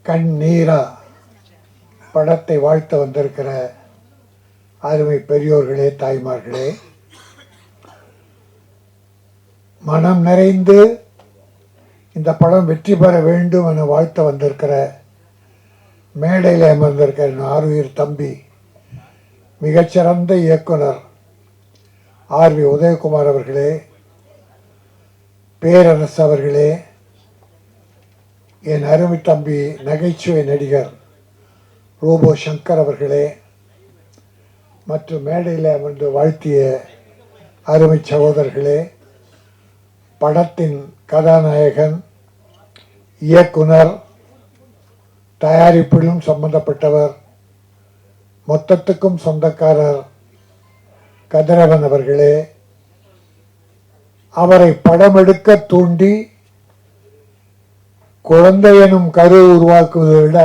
கண்ணீரா படத்தை வாழ்த்த வந்திருக்கிற அருமை பெரியோர்களே, தாய்மார்களே, மனம் நிறைந்து இந்த படம் வெற்றி பெற வேண்டும் என வாழ்த்த வந்திருக்கிற மேடையில் அமர்ந்திருக்கிற ஆர்வீர் தம்பி, மிகச்சிறந்த இயக்குனர் ஆர்வி உதயகுமார் அவர்களே, பேரரசு அவர்களே, என் அருமை தம்பி நகைச்சுவை நடிகர் ரோபோ சங்கர் அவர்களே, மற்றும் மேடையில் அமர்ந்து வாழ்த்திய அருமை சகோதரர்களே, படத்தின் கதாநாயகன், இயக்குனர், தயாரிப்பிலும் சம்பந்தப்பட்டவர், மொத்தத்துக்கும் சொந்தக்காரர் கதிரவன் அவர்களே, அவரை படம் எடுக்க தூண்டி குழந்தை எனும் கருவை உருவாக்குவதை விட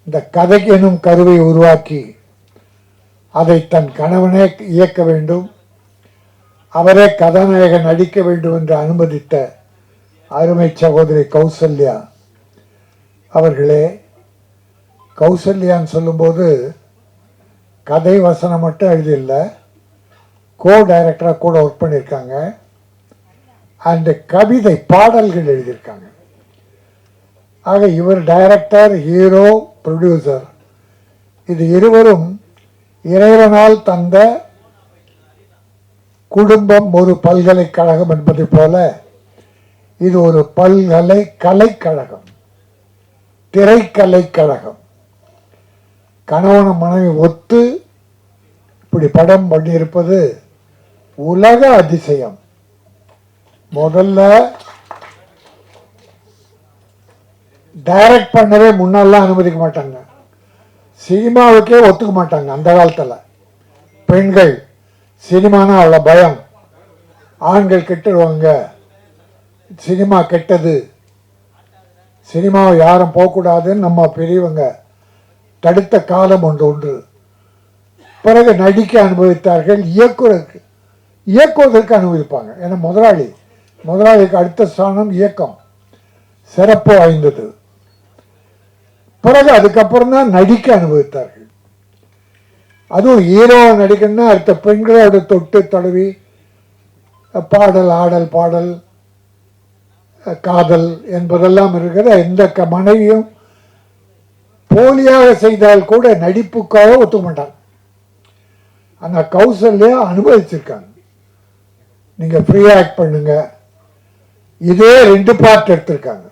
இந்த கதை எனும் கருவை உருவாக்கி அதை தன் கணவனே இயக்க வேண்டும், அவரே கதாநாயகன் நடிக்க வேண்டும் என்று அனுமதித்த அருமை சகோதரி கௌசல்யா அவர்களே. கௌசல்யான்னு சொல்லும்போது கதை வசனம் மட்டும் எழுதியில்லை, கோ டைரக்டராக கூட ஒர்க் பண்ணியிருக்காங்க. அந்த கவிதை பாடல்கள் எழுதியிருக்காங்க. ஆக இவர் டைரக்டர், ஹீரோ, ப்ரொடியூசர், இது இருவரும் இறைவனால் தந்த குடும்பம் ஒரு பல்கலைக்கழகம் என்பதை போல இது ஒரு கலைக்கழகம், திரைக்கலைக்கழகம். கணவன் மனைவி ஒத்து இப்படி படம் பண்ணியிருப்பது உலக அதிசயம். முதல்ல டைரக்ட் பண்ணவே முன்னெல்லாம் அனுமதிக்க மாட்டாங்க, சினிமாவுக்கே ஒத்துக்க மாட்டாங்க. அந்த காலத்தில் பெண்கள் சினிமானா அவ்வளோ பயம், ஆண்கள் கெட்டுடுவாங்க, சினிமா கெட்டது, சினிமாவை யாரும் போகக்கூடாதுன்னு நம்ம பெரியவங்க தடுத்த காலம் ஒன்று. பிறகு நடிக்க அனுபவித்தார்கள், இயக்குவதற்கு அனுமதிப்பாங்க. ஏன்னா முதலாளிக்கு அடுத்த ஸ்தானம் இயக்கம், சிறப்பு வாய்ந்தது. பிறகு அதுக்கப்புறம் தான் நடிக்க அனுபவித்தார்கள். அதுவும் ஹீரோவை நடிக்கணும்னா அடுத்த பெண்களோட தொட்டு தடவி பாடல், ஆடல், பாடல், காதல் என்பதெல்லாம் இருக்கிற எந்த மனைவியும் போலியாக செய்தால் கூட நடிப்புக்காக ஒத்துக்க மாட்டாங்க. ஆனால் கௌசல்யா அனுபவிச்சிருக்காங்க. நீங்கள் ஃப்ரீ ஆக்ட் பண்ணுங்க, இதே 2 பார்ட் எடுத்திருக்காங்க.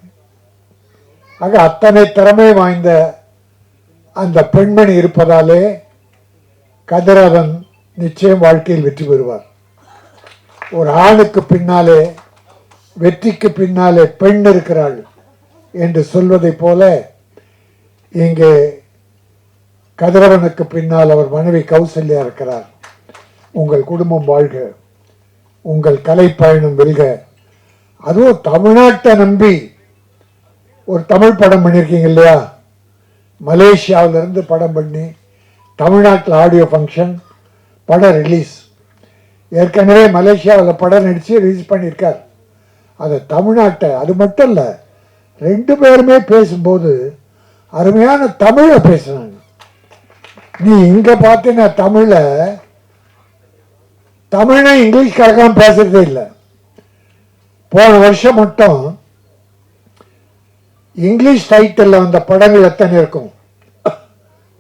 ஆக அத்தனை திறமை வாய்ந்த அந்த பெண்மணி இருப்பதாலே கதிரவன் நிச்சயம் வாழ்க்கையில் வெற்றி பெறுவார். ஒரு ஆணுக்கு பின்னாலே, வெற்றிக்கு பின்னாலே பெண் இருக்கிறாள் என்று சொல்வதை போல இங்கே கதிரவனுக்கு பின்னால் அவர் மனைவி கௌசல்யா இருக்கிறார். உங்கள் குடும்பம் வாழ்க, உங்கள் கலை பயணம் வெல்க. அதுவும் தமிழ்நாட்டை நம்பி ஒரு தமிழ் படம் பண்ணியிருக்கீங்க இல்லையா? மலேசியாவிலிருந்து படம் பண்ணி தமிழ்நாட்டில் ஆடியோ ஃபங்க்ஷன், படம் ரிலீஸ். ஏற்கனவே மலேசியாவில் படம் நடித்து ரிலீஸ் பண்ணியிருக்கார். அதை தமிழ்நாட்டை, அது மட்டும் இல்லை, 2 பேருமே பேசும்போது அருமையான தமிழை பேசுனாங்க. நீ இங்கே பார்த்தீங்கன்னா தமிழை இங்கிலீஷ் கலக்காம பேசுறதே இல்லை. போன வருஷம் மட்டும் இங்கிலீஷ் டைட்டில் வந்த படங்கள் எத்தனை இருக்கும்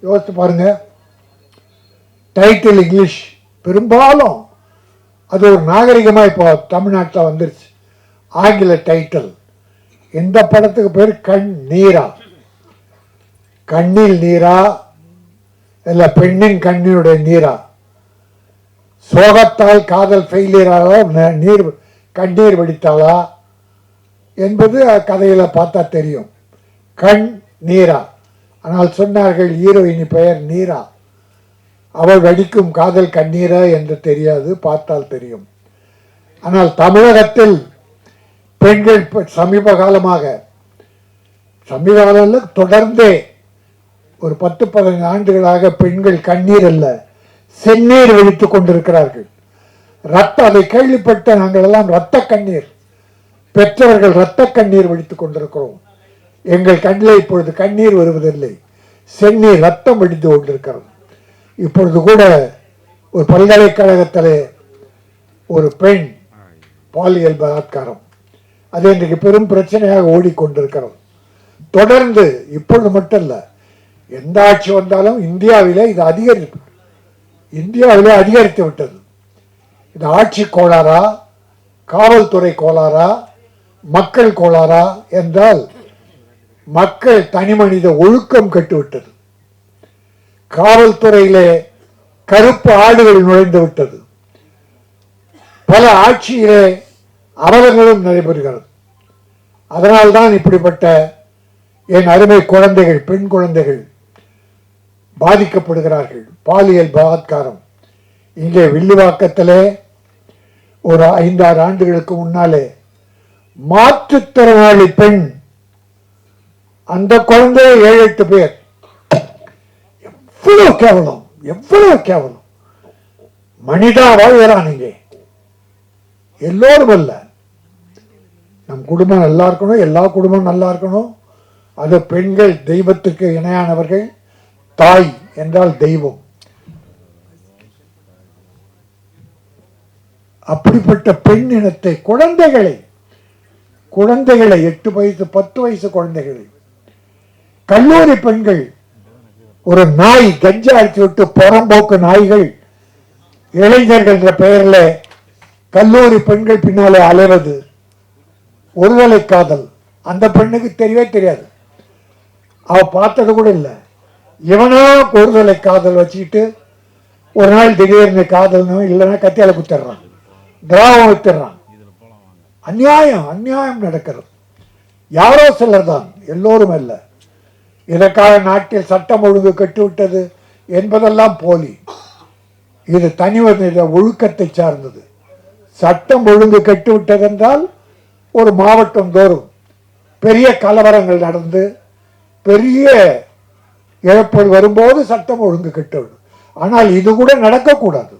யோசித்து பாருங்க. டைட்டில் இங்கிலீஷ், பெரும்பாலும் அது ஒரு நாகரிகமாக இப்போ தமிழ்நாட்டில் வந்துருச்சு. ஆங்கில டைட்டில். இந்த படத்துக்கு பேர் கண்ணீரா, கண்ணில் நீரா இல்லை பெண்ணின் கண்ணினுடைய நீரா, சோகத்தால் காதல் ஃபெயிலியராக கண்ணீர் வடித்தாளா என்பது கதையில் பார்த்தா தெரியும். கண் நீரா. ஆனால் சொன்னார்கள் ஹீரோயினி பெயர் நீரா, அவள் வடிக்கும் காதல் கண்ணீரா என்று தெரியாது, பார்த்தால் தெரியும். ஆனால் தமிழகத்தில் பெண்கள் சமீப காலத்தில் தொடர்ந்தே ஒரு 10-15 ஆண்டுகளாக பெண்கள் கண்ணீர் அல்ல செந்நீர் வடித்துக் கொண்டிருக்கிறார்கள். அதை கேள்விப்பட்ட நாங்கள் எல்லாம் இரத்த கண்ணீர் பெற்றவர்கள் இரத்த கண்ணீர் வடித்துக் கொண்டிருக்கிறோம். எங்கள் கண்ணில் இப்பொழுது கண்ணீர் வருவதில்லை, செந்நீர் ரத்தம் வெடித்து கொண்டிருக்கிறது. இப்பொழுது கூட ஒரு பல்கலைக்கழகத்திலே ஒரு பெண் பாலியல் பலாத்காரம், அது இன்றைக்கு பெரும் பிரச்சனையாக ஓடிக்கொண்டிருக்கிறது. தொடர்ந்து இப்பொழுது மட்டும் இல்லை, எந்த ஆட்சி வந்தாலும் இந்தியாவிலே இது அதிகரித்து விட்டது. இது ஆட்சி கோளாறா, காவல்துறை கோளாறா, மக்கள் கோளாறா என்றால் மக்கள் தனி மனித ஒழுக்கம் கெட்டுவிட்டது. காவல்துறையிலே கருப்பு ஆடுகள் நுழைந்து விட்டது. பல ஆட்சியிலே அவலங்களும் நடைபெறுகிறது. அதனால்தான் இப்படிப்பட்ட என் அருமை குழந்தைகள், பெண் குழந்தைகள் பாதிக்கப்படுகிறார்கள். பாலியல் பலாத்காரம் இங்கே வில்லிவாக்கத்திலே ஒரு 5-6 ஆண்டுகளுக்கு முன்னாலே மாற்றுத்திறனாளி பெண், அந்த குழந்தை 7-8 பேர். எவ்வளவு கேவலம், எவ்வளவு கேவலம். மனிதா வாழ்கிறான் இங்கே. எல்லோரும் அல்ல, நம் குடும்பம் நல்லா இருக்கணும், எல்லா குடும்பம் நல்லா இருக்கணும். அது பெண்கள் தெய்வத்துக்கு இணையானவர்கள். தாய் என்றால் தெய்வம். அப்படிப்பட்ட பெண் இனத்தை, குழந்தைகளை 8 வயசு 10 வயசு குழந்தைகளை, கல்லூரி பெண்கள், ஒரு நாய் கஞ்சா அடித்து விட்டு புறம்போக்கு நாய்கள் இளைஞர்கள் என்ற பெயரில் கல்லூரி பெண்கள் பின்னாலே அலைவது, ஒருதலை காதல். அந்த பெண்ணுக்கு தெரியவே தெரியாது, அவ பார்த்தது கூட இல்லை. இவனா ஒருதலை காதல் வச்சுக்கிட்டு ஒரு நாள் திடீர்னு காதல்னும் இல்லைன்னா கத்தியால குத்திடுறான், திராவம் வித்துடுறான். அநியாயம், அநியாயம் நடக்கிறது. யாரோ சிலர் தான், எல்லோரும் அல்ல. இதற்காக நாட்டில் சட்டம் ஒழுங்கு கட்டுவிட்டது என்பதெல்லாம் போலி. இது தனி மனித ஒழுக்கத்தை சார்ந்தது. சட்டம் ஒழுங்கு கட்டுவிட்டது என்றால் ஒரு மாவட்டம் தோறும் பெரிய கலவரங்கள் நடந்து பெரிய இழப்புகள் வரும்போது சட்டம் ஒழுங்கு கட்டுவிடும். ஆனால் இது கூட நடக்கக்கூடாது,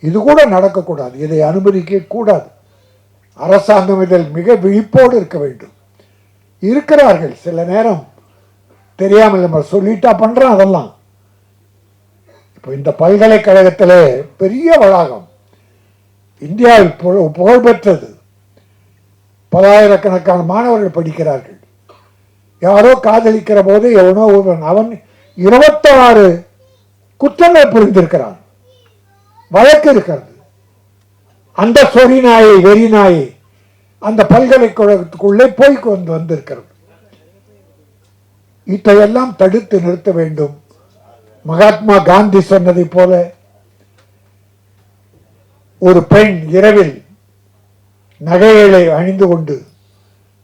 இது கூட நடக்கக்கூடாது. இதை அனுமதிக்க கூடாது. அரசாங்கம் இதில் மிக விழிப்போடு இருக்க வேண்டும். இருக்கிறார்கள், சில நேரம் தெரியாமல் நம்ம சொல்லிட்டா பண்றோம் அதெல்லாம். இப்போ இந்த பல்கலைக்கழகத்திலே பெரிய வளாகம், இந்தியாவில் புகழ்பெற்றது. பலாயிரக்கணக்கான மாணவர்கள் படிக்கிறார்கள். யாரோ காதலிக்கிற போது எவனோ ஒருவன், அவன் 26 குற்றங்கள் புரிந்திருக்கிறான், வழக்கு இருக்கிறது. அந்த சொறி நாயை, வெறி நாயை அந்த பல்கலைக்கழகத்துக்குள்ளே போய் கொண்டு வந்திருக்கிறது. இதையெல்லாம் தடுத்து நிறுத்த வேண்டும். மகாத்மா காந்தி சொன்னதை போல, ஒரு பெண் இரவில் நகைகளை அணிந்து கொண்டு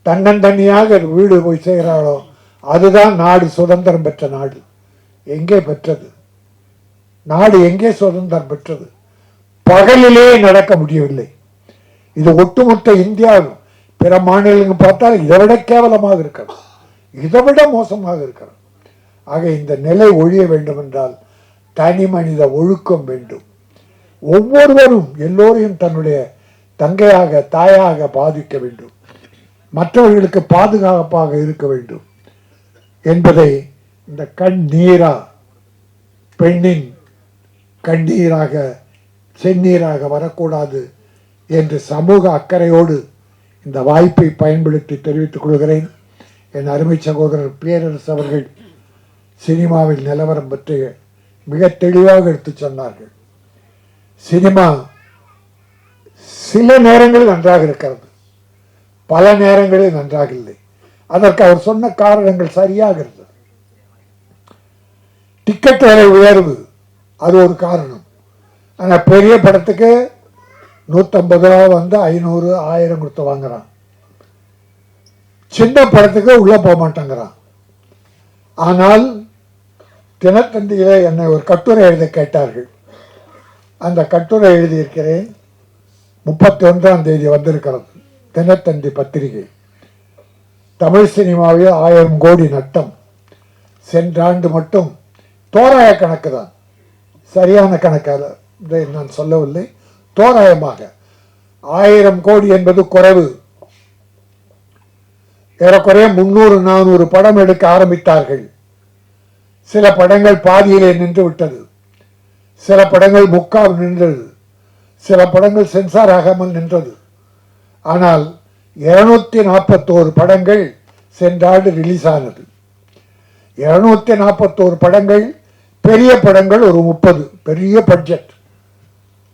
தன்னந்தனியாக வீடு போய் செய்கிறாளோ அதுதான் நாடு சுதந்திரம் பெற்ற நாடு. எங்கே பெற்றது நாடு? எங்கே சுதந்திரம் பெற்றது? பகலிலே நடக்க முடியவில்லை. இது ஒட்டுமொத்த இந்தியாவில் பிற மாநிலங்கள் பார்த்தால் இதை விட கேவலமாக இருக்கிறது, இதை விட மோசமாக இருக்கிறது. ஆக இந்த நிலை ஒழிய வேண்டும் என்றால் தனி மனித ஒழுக்கம் வேண்டும். ஒவ்வொருவரும் எல்லோரையும் தன்னுடைய தங்கையாக, தாயாக பாதிக்க வேண்டும், மற்றவர்களுக்கு பாதுகாப்பாக இருக்க வேண்டும் என்பதை இந்த கண்ணீரா, பெண்ணின் கண்ணீராக செந்நீராக வரக்கூடாது என்று சமூக அக்கறையோடு இந்த வாய்ப்பை பயன்படுத்தி தெரிவித்துக் கொள்கிறேன். என் அருமை சகோதரர் பேரரசு அவர்கள் சினிமாவில் நிலவரம் பற்றி மிக தெளிவாக எடுத்து சொன்னார்கள். சினிமா சில நேரங்களில் நன்றாக இருக்கிறது, பல நேரங்களில் நன்றாக இல்லை. அதற்கு அவர் சொன்ன காரணங்கள் சரியாக இருந்தது. டிக்கெட் விலை உயர்வு அது ஒரு காரணம். ஆனால் பெரிய படத்துக்கு 150 ரூபா வந்து 500, 1000 கொடுத்து வாங்குறான். சின்ன படத்துக்கு உள்ள போக மாட்டேங்கிறான். ஆனால் தினத்தந்தியிலே என்னை ஒரு கட்டுரை எழுத கேட்டார்கள். அந்த கட்டுரை எழுதியிருக்கிறேன். 31ஆம் தேதி வந்திருக்கிறது தினத்தந்தி பத்திரிகை. தமிழ் சினிமாவில் 1000 கோடி நட்டம். சென்ற ஆண்டு மட்டும் தோராய கணக்கு தான், சரியான கணக்காக நான் சொல்லவில்லை, தோராயமாக 1000 கோடி என்பது குறைவு ஏறக்குறைய 300-400 படம் எடுக்க ஆரம்பித்தார்கள். சில படங்கள் பாதியிலே நின்று விட்டது, சில படங்கள் முக்கால் நின்றது, சில படங்கள் சென்சார் ஆகாமல் நின்றது. ஆனால் 241 படங்கள் சென்ற ஆண்டு ரிலீஸ் ஆனது. 241 படங்கள், பெரிய படங்கள் ஒரு 30, பெரிய பட்ஜெட்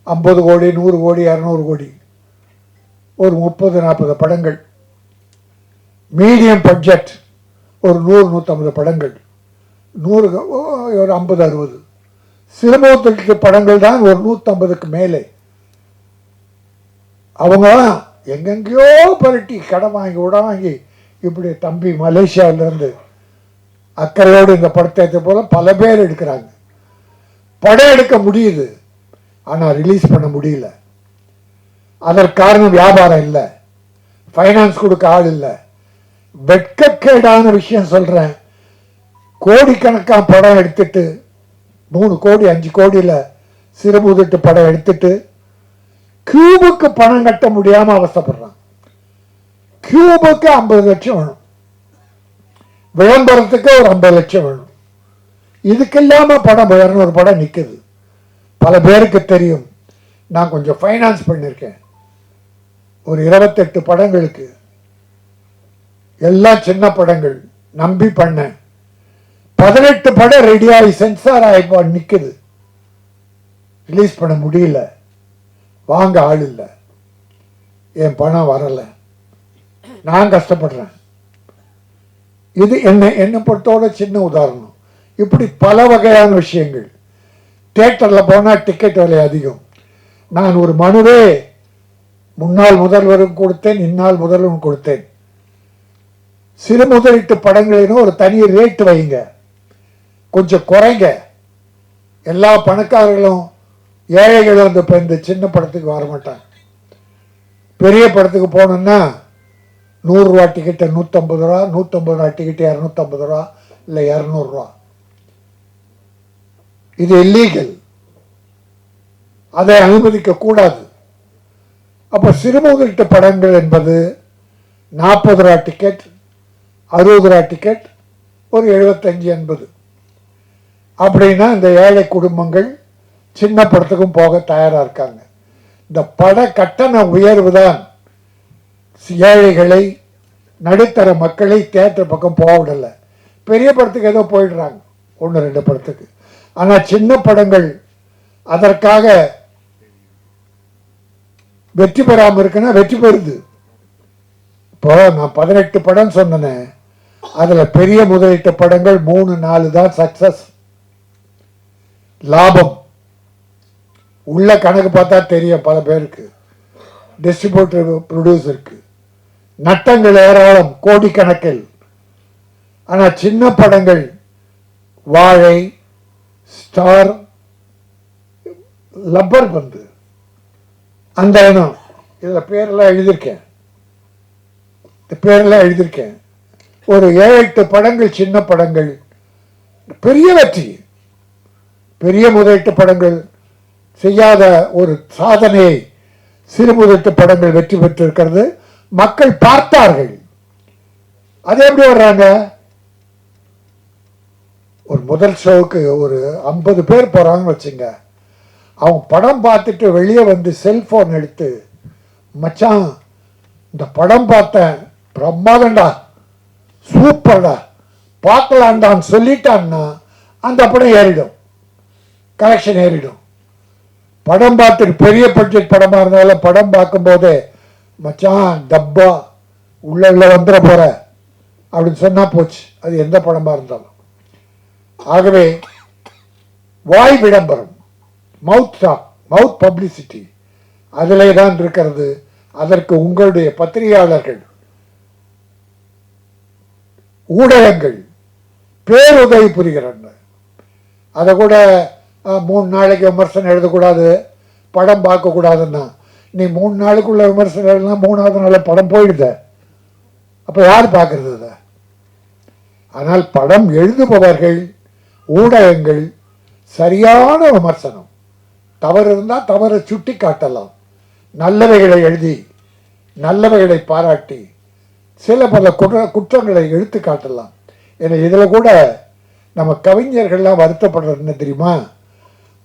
50 கோடி 100 கோடி 200 கோடி, ஒரு 30-40 படங்கள். மீடியம் பட்ஜெட் ஒரு 100-150 படங்கள், 100 ஒரு 50-60. சிறுமுகத்திற்கு படங்கள் தான் ஒரு 150க்கு மேலே. அவங்களாம் எங்கெங்கேயோ பரட்டி கடன் வாங்கி வாங்கி இப்படி தம்பி மலேசியாவிலேருந்து அக்கறையோடு இந்த படத்தை எடுத்த போல பல பேர் எடுக்கிறாங்க. படம் எடுக்க முடியுது, ஆனால் ரிலீஸ் பண்ண முடியல. அதற்கு காரணம் வியாபாரம் இல்லை, ஃபைனான்ஸ் கொடுக்க ஆள் இல்லை. வெட்கக்கேடான விஷயம் சொல்கிறேன், கோடிக்கணக்கான படம் எடுத்துட்டு 3 கோடி 5 கோடியில் சிறுமுதிட்டு படம் எடுத்துட்டு கியூபுக்கு பணம் கட்ட முடியாம அவசப்படுறான். கியூபுக்கு 50 லட்சம் வேணும், விளம்பரத்துக்கு ஒரு 50 லட்சம் வேணும். இதுக்கு இல்லாம படம் 200 படம் நிற்குது. பல பேருக்கு தெரியும், நான் கொஞ்சம் ஃபைனான்ஸ் பண்ணியிருக்கேன். ஒரு 28 படங்களுக்கு, எல்லாம் சின்ன படங்கள் நம்பி பண்ணேன். 18 படம் ரெடியாகி சென்சார் ஆகி நிற்குது, ரிலீஸ் பண்ண முடியல, வாங்க ஆள் இல்லை, என் பணம் வரலை, நான் கஷ்டப்படுறேன். இது என்னை பொறுத்தோட சின்ன உதாரணம். இப்படி பல வகையான விஷயங்கள். தியேட்டரில் போனால் டிக்கெட் விலை அதிகம். நான் ஒரு மனுவே முன்னாள் முதல்வரும் கொடுத்தேன், இந்நாள் முதல்வரும் கொடுத்தேன். சிறு முதலீட்டு படங்களிலும் ஒரு தனி ரேட்டு வைங்க, கொஞ்சம் குறைங்க. எல்லா பணக்காரர்களும் ஏழைகள் வந்து இப்போ இந்த சின்ன படத்துக்கு வர மாட்டாங்க. பெரிய படத்துக்கு போகணுன்னா 100 ரூபா டிக்கெட்டை 150 ரூபா, 150 ரூபா டிக்கெட்டு 250 ரூபா, இல்லை 200 ரூபா. இது இல்லீகல், அதை அனுமதிக்க கூடாது. அப்போ சிறுமுகிட்டு படங்கள் என்பது 40 ரூபா டிக்கெட், 60 ரூபா டிக்கெட், ஒரு 75-80. அப்படின்னா இந்த ஏழை குடும்பங்கள் சின்ன படத்துக்கும் போக தயாராக இருக்காங்க. இந்த பட கட்டண உயர்வு தான் ஏழைகளை, நடுத்தர மக்களை தியேட்டர் பக்கம் போக விடலை. பெரிய படத்துக்கு ஏதோ போயிடுறாங்க, 1-2 படத்துக்கு. ஆனால் சின்ன படங்கள் அதற்காக வெற்றி பெறாமல் இருக்குன்னா வெற்றி பெறுது. இப்போ நான் 18 படம் சொன்னேன், அதில் பெரிய முதலீட்டு படங்கள் 3-4 தான் சக்சஸ், லாபம். உள்ள கணக்கு பார்த்தா தெரியும் பல பேருக்கு, டிஸ்ட்ரிபியூட்டர் ப்ரொடியூசருக்கு நட்டங்கள் ஏராளம், கோடிக்கணக்கில். ஆனால் சின்ன படங்கள் வாழை, ஸ்டார், லப்பர் பந்து, அந்த இனம், இதில் பேரெல்லாம் எழுதியிருக்கேன், இந்த பேரெல்லாம் எழுதியிருக்கேன். ஒரு 7-8 படங்கள் சின்ன படங்கள் பெரிய வெற்றி. பெரிய முதலீட்டு படங்கள் செய்யாத ஒரு சாதனையை சிறு முதலீட்டு படங்கள் வெற்றி பெற்றிருக்கிறது. மக்கள் பார்த்தார்கள். அது எப்படி வர்றாங்க? ஒரு முதல் ஷோவுக்கு ஒரு 50 பேர் போறாங்கன்னு வச்சுங்க. அவங்க படம் பார்த்துட்டு வெளியே வந்து செல்போன் எடுத்து, மச்சான் இந்த படம் பார்த்தேன், பிரம்மாதண்டா, சூப்பர்டா, பார்க்கலான்டான்னு சொல்லிட்டான்னா அந்த படம் ஏறிடும், கலெக்ஷன் ஏறிடும். படம் பார்த்துட்டு பெரிய பட்ஜெட் படமாக இருந்தாலும் படம் பார்க்கும்போதே மச்சான் டப்பா உள்ள வந்துட போற அப்படின்னு சொன்னா போச்சு, அது எந்த படமாக இருந்தாலும். ஆகவே வாய் விளம்பரம், மவுத் டாக், மவுத் பப்ளிசிட்டி அதிலே தான் இருக்கிறது. அதற்கு உங்களுடைய பத்திரிகையாளர்கள், ஊடகங்கள் பேருதவி புரிகிறாங்க. அதை கூட 3 நாளைக்கு விமர்சனம் எழுதக்கூடாது, படம் பார்க்கக்கூடாதுன்னா, நீ 3 நாளுக்குள்ள விமர்சனம் எழுதுனா 3ஆவது நாள் படம் போயிடுத, அப்போ யார் பார்க்கறது அதை? ஆனால் படம் எழுதுபவர்கள், ஊடகங்கள் சரியான விமர்சனம், தவறு இருந்தால் தவறை சுட்டி காட்டலாம், நல்லவைகளை எழுதி நல்லவைகளை பாராட்டி சில பல குற்றங்களை எடுத்து காட்டலாம். ஏன்னா இதில் கூட நம்ம கவிஞர்கள்லாம் வருத்தப்படுறது என்ன தெரியுமா?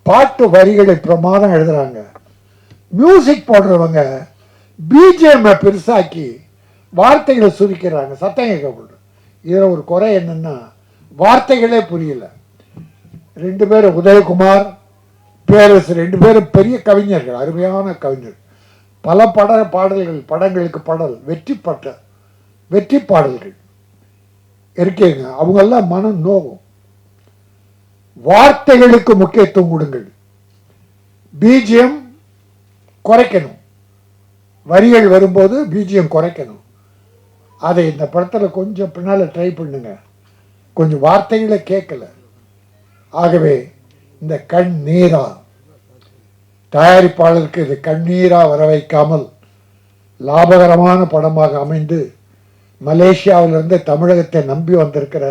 பாட்டு வரிகளை பிரமாதம் எழுதுறாங்க, மியூசிக் போடுறவங்க பிஜிஎம் பெருசாக்கி வார்த்தைகளை சுருக்கிறாங்க, சத்தம் கேட்கப்படுது. இதில் ஒரு குறை என்னன்னா வார்த்தைகளே புரியல. 2 பேரும் உதயகுமார், பேரரசு 2 பேரும் பெரிய கவிஞர்கள், அருமையான கவிஞர்கள். பல பாடல்கள், படங்களுக்கு பாடல், வெற்றி பாடல்கள் இருக்கீங்க. அவங்கெல்லாம் மனம் நோவும். வார்த்தைகளுக்கு முக்கியத்துவம் கொடுங்கள். பிஜிஎம் குறைக்கணும், வரிகள் வரும்போது பிஜிஎம் குறைக்கணும். அதை இந்த படத்தில் கொஞ்சம் பின்னால் ட்ரை பண்ணுங்க. கொஞ்சம் வார்த்தைகளை கேட்கல. ஆகவே இந்த கண்ணீரா தயாரிப்பாளருக்கு இது கண்ணீரா வர வைக்காமல் லாபகரமான படமாக அமைந்து மலேசியாவிலிருந்து தமிழகத்தை நம்பி வந்திருக்கிற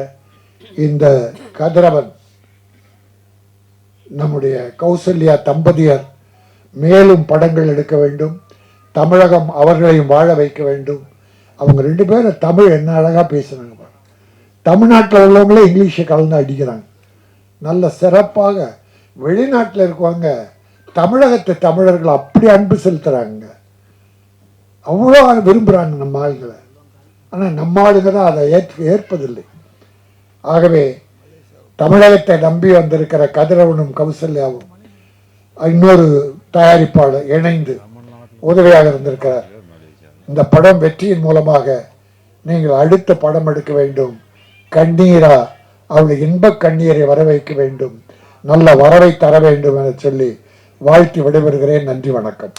இந்த கதிரவன், நம்முடைய கௌசல்யா தம்பதியர் மேலும் படங்கள் எடுக்க வேண்டும். தமிழகம் அவர்களையும் வாழ வைக்க வேண்டும். அவங்க 2 பேரும் தமிழ் என்ன அழகாக பேசுனாங்க. தமிழ்நாட்டில் உள்ளவங்களே இங்கிலீஷை கலந்து அடிக்கிறாங்க. நல்ல சிறப்பாக வெளிநாட்டில் இருக்குவாங்க தமிழகத்தை தமிழர்கள் அப்படி அன்பு செலுத்துகிறாங்க, அவ்வளோ விரும்புகிறாங்க நம்ம ஆளுங்களை. ஆனால் நம்ம ஆளுங்க தான் அதை ஏற்பதில்லை. ஆகவே தமிழகத்தை நம்பி வந்திருக்கிற கதிரவனும் கௌசல்யாவும் இன்னொரு தயாரிப்பாளர் இணைந்து உதவியாக இருந்திருக்கிறார். இந்த படம் வெற்றியின் மூலமாக நீங்கள் அடுத்த படம் எடுக்க வேண்டும். கண்ணீரா அவளை இன்ப கண்ணீரை வர வைக்க வேண்டும், நல்ல வரவை தர வேண்டும் என சொல்லி வாழ்த்தி விடைபெறுகிறேன். நன்றி, வணக்கம்.